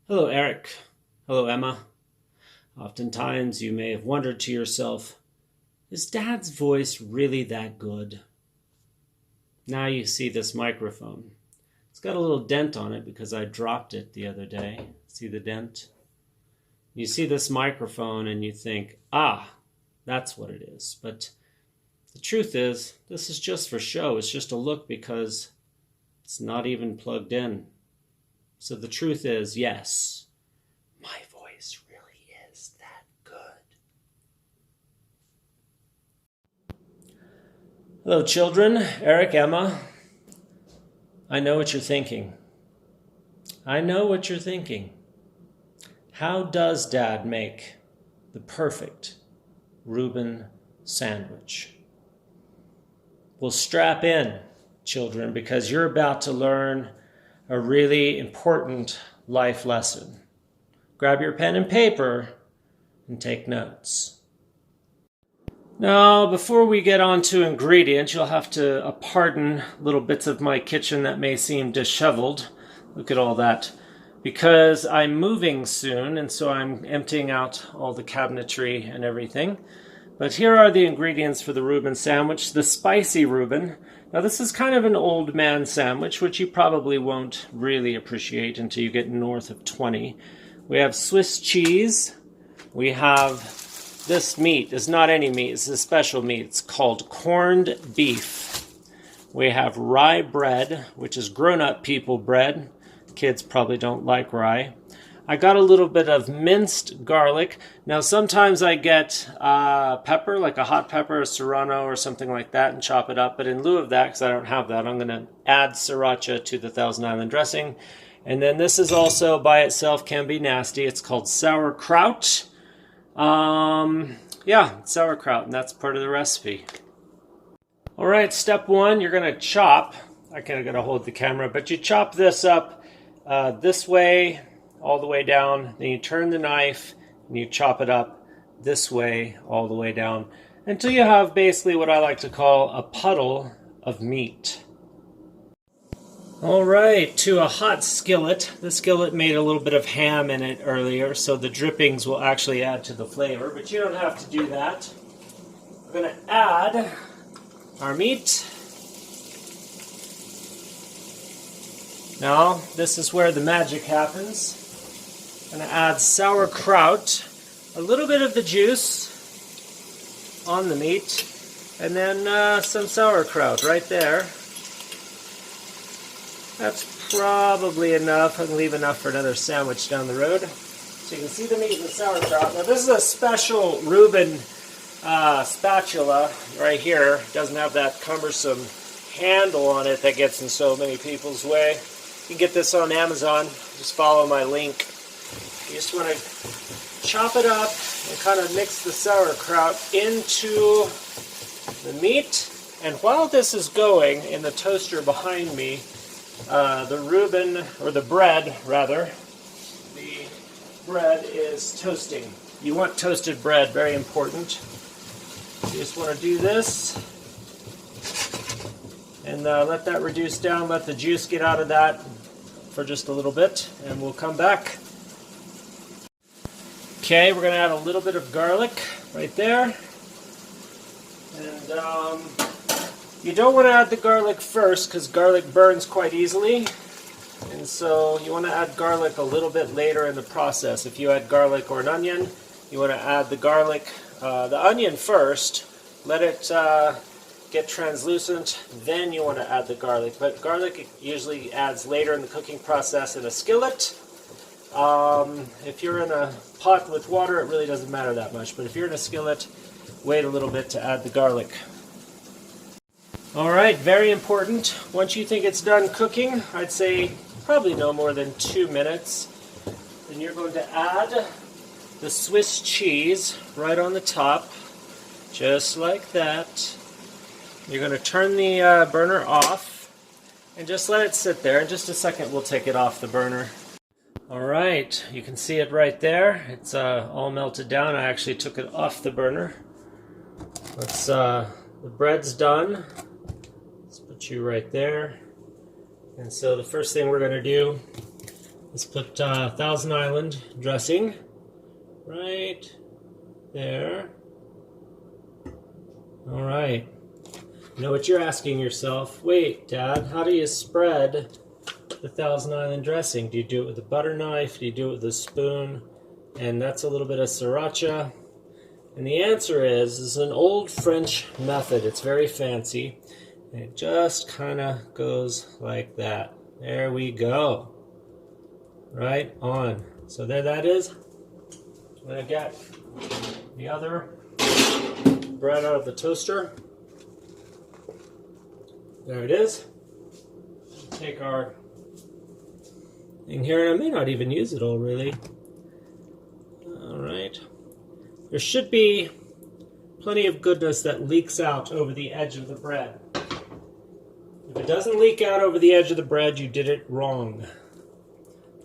Hello, Eric. Hello, Emma. Oftentimes you may have wondered to yourself, is Dad's voice really that good? Now you see this microphone. It's got a little dent on it because I dropped it the other day. See the dent? You see this microphone and you think, that's what it is. But the truth is, this is just for show. It's just a look because it's not even plugged in. So the truth is, yes, my voice really is that good. Hello, children. Eric, Emma. I know what you're thinking. I know what you're thinking. How does Dad make the perfect Reuben sandwich? Well, strap in, children, because you're about to learn a really important life lesson. Grab your pen and paper and take notes. Now, before we get on to ingredients, you'll have to pardon little bits of my kitchen that may seem disheveled. Look at all that. Because I'm moving soon, and so I'm emptying out all the cabinetry and everything. But here are the ingredients for the Reuben sandwich. The spicy Reuben. Now this is kind of an old man sandwich, which you probably won't really appreciate until you get north of 20. We have Swiss cheese. We have this meat. It's not any meat. It's a special meat. It's called corned beef. We have rye bread, which is grown-up people bread. Kids probably don't like rye. I got a little bit of minced garlic. Now sometimes I get pepper, like a hot pepper, a serrano or something like that, and chop it up. But in lieu of that, because I don't have that, I'm going to add sriracha to the Thousand Island dressing. And then this is also by itself can be nasty. It's called sauerkraut. Sauerkraut, and that's part of the recipe. All right, step one, you're going to chop. I kind of got to hold the camera, but you chop this up this way, all the way down, then you turn the knife and you chop it up this way all the way down until you have basically what I like to call a puddle of meat. Alright, to a hot skillet. The skillet made a little bit of ham in it earlier, so the drippings will actually add to the flavor, but you don't have to do that. We're going to add our meat. Now, this is where the magic happens. I'm going to add sauerkraut, a little bit of the juice on the meat, and then some sauerkraut right there. That's probably enough. I can leave enough for another sandwich down the road. So you can see the meat and the sauerkraut. Now this is a special Reuben spatula right here. It doesn't have that cumbersome handle on it that gets in so many people's way. You can get this on Amazon. Just follow my link. You just want to chop it up and kind of mix the sauerkraut into the meat. And while this is going in the toaster behind me, the Reuben, or the bread rather, the bread is toasting. You want toasted bread, very important. You just want to do this and let that reduce down, let the juice get out of that for just a little bit, and we'll come back. Okay, we're going to add a little bit of garlic right there. And you don't want to add the garlic first because garlic burns quite easily. And so you want to add garlic a little bit later in the process. If you add garlic or an onion, you want to add the garlic, the onion first, let it get translucent, then you want to add the garlic. But garlic usually adds later in the cooking process in a skillet. If you're in a pot with water, it really doesn't matter that much. But if you're in a skillet, wait a little bit to add the garlic. Alright, very important. Once you think it's done cooking, I'd say probably no more than 2 minutes, then you're going to add the Swiss cheese right on the top, just like that. You're going to turn the burner off and just let it sit there. In just a second we'll take it off the burner. Alright, you can see it right there. It's all melted down. I actually took it off the burner. The bread's done. Let's put you right there. And so the first thing we're going to do Let's put Thousand Island dressing right there. All right. You know what you're asking yourself? Wait, Dad, how do you spread the Thousand Island dressing? Do you do it with a butter knife? Do you do it with a spoon? And that's a little bit of sriracha. And the answer is an old French method. It's very fancy. And it just kind of goes like that. There we go. Right on. So there that is. I'm going to get the other bread out of the toaster. There it is. Take our thing here, and I may not even use it all really. All right. There should be plenty of goodness that leaks out over the edge of the bread. If it doesn't leak out over the edge of the bread, you did it wrong.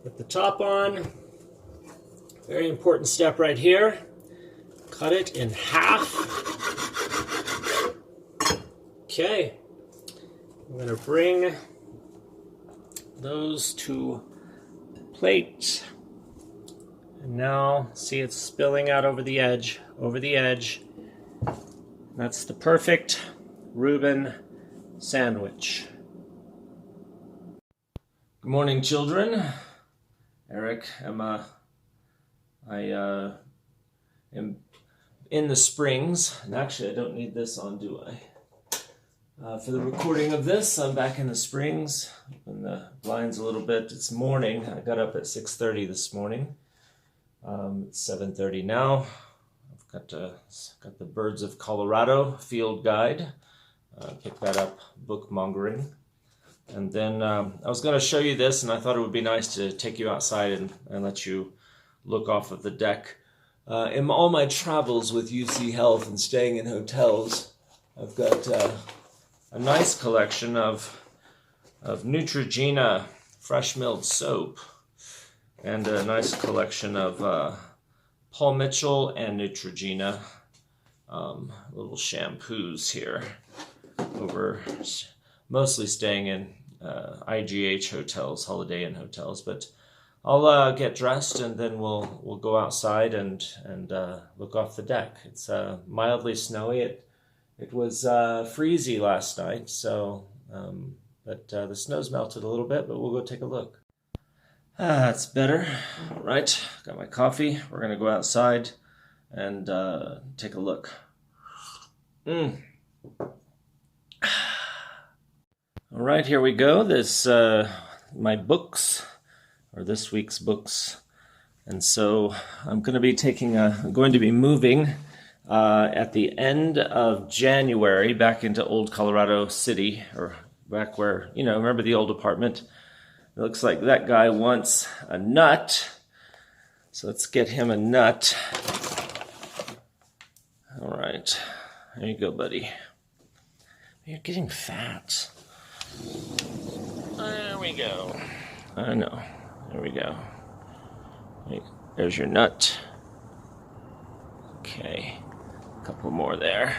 Put the top on. Very important step right here. Cut it in half. Okay. I'm going to bring those to plate. And now, see, it's spilling out over the edge, That's the perfect Reuben sandwich. Good morning, children. Eric, Emma, I am in the Springs, and actually I don't need this on, do I? For the recording of this, I'm back in the Springs. Open the blinds a little bit. It's morning. I got up at 6:30 this morning. It's 7:30 now. I've got the Birds of Colorado field guide. Picked that up bookmongering. And then I was going to show you this, and I thought it would be nice to take you outside and let you look off of the deck. In all my travels with UC Health and staying in hotels, I've got a nice collection of Neutrogena fresh milled soap, and a nice collection of Paul Mitchell and Neutrogena little shampoos here. Over mostly staying in IGH hotels, Holiday Inn hotels, but I'll get dressed and then we'll go outside and look off the deck. It's mildly snowy. It was freezy last night, so but the snow's melted a little bit, but we'll go take a look. That's better. All right, got my coffee. We're gonna go outside and take a look. All right, here we go. This my books, or this week's books, and so I'm going to be moving at the end of January back into Old Colorado City, or back where, remember the old apartment? It looks like that guy wants a nut, so let's get him a nut. All right, there you go, buddy. You're getting fat. There we go. I know. There we go. There's your nut. Okay. A couple more there.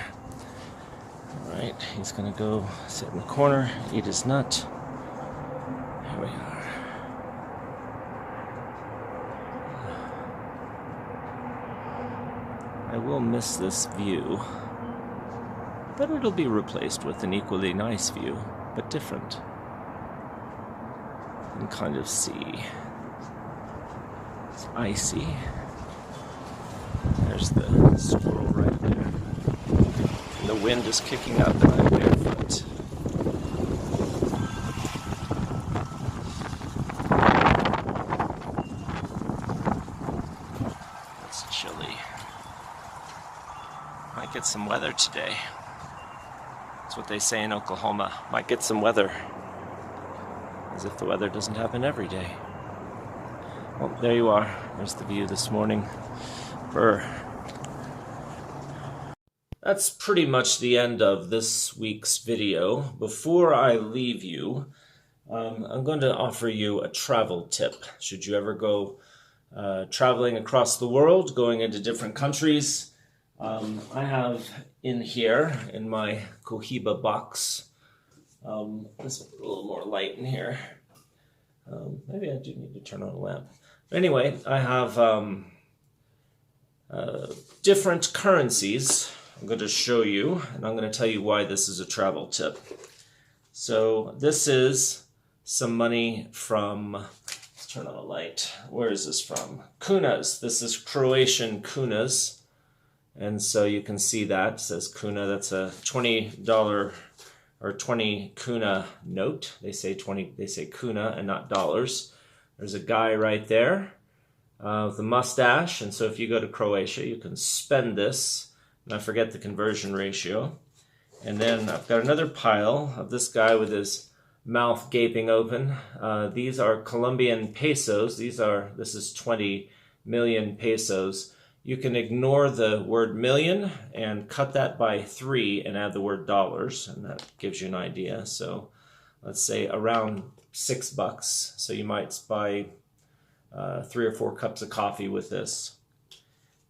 All right. He's going to go sit in the corner, eat his nut. Here we are. I will miss this view, but it'll be replaced with an equally nice view, but different. You can kind of see. It's icy. There's the squirrel right there. And the wind is kicking up and I'm barefoot. It's chilly. Might get some weather today. That's what they say in Oklahoma. Might get some weather. As if the weather doesn't happen every day. Well, there you are. There's the view this morning. That's pretty much the end of this week's video. Before I leave you, I'm going to offer you a travel tip. Should you ever go traveling across the world, going into different countries, I have in here, in my Cohiba box, let's put a little more light in here. Maybe I do need to turn on a lamp. But anyway, I have different currencies I'm going to show you, and I'm going to tell you why this is a travel tip. So this is some money from, let's turn on a light. Where is this from? Kunas. This is Croatian kunas. And so you can see that. It says kuna. That's a $20 or 20 kuna note. They say kuna and not dollars. There's a guy right there with a mustache. And so if you go to Croatia, you can spend this. And I forget the conversion ratio. And then I've got another pile of this guy with his mouth gaping open. These are Colombian pesos. This is 20 million pesos. You can ignore the word million and cut that by 3 and add the word dollars, and that gives you an idea. So let's say around $6. So you might buy 3 or 4 cups of coffee with this.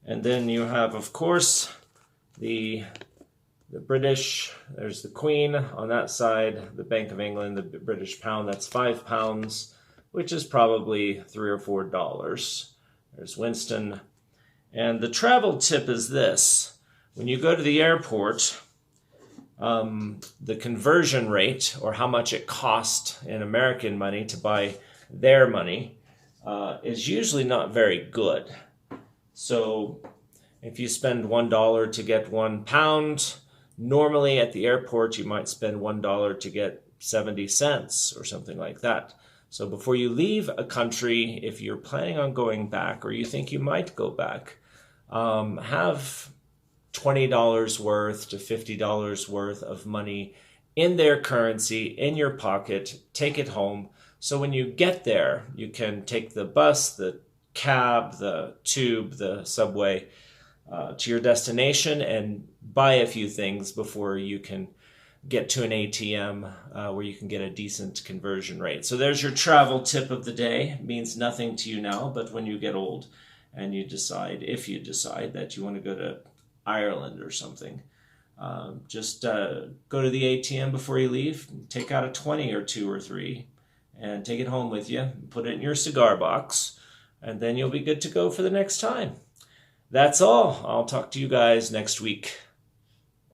And then you have, of course, the British. There's the Queen on that side, the Bank of England, the British pound. That's £5, which is probably $3 or $4. There's Winston. And the travel tip is this. When you go to the airport, the conversion rate, or how much it costs in American money to buy their money, is usually not very good. So if you spend $1 to get £1, normally at the airport you might spend $1 to get 70 cents or something like that. So before you leave a country, if you're planning on going back or you think you might go back, have $20 worth to $50 worth of money in their currency in your pocket. Take it home. So when you get there, you can take the bus, the cab, the tube, the subway to your destination and buy a few things before you can get to an ATM where you can get a decent conversion rate. So there's your travel tip of the day. It means nothing to you now, but when you get old and you decide, if you decide that you want to go to Ireland or something, just go to the ATM before you leave, take out a 20 or 2 or 3 and take it home with you, put it in your cigar box, and then you'll be good to go for the next time. That's all. I'll talk to you guys next week.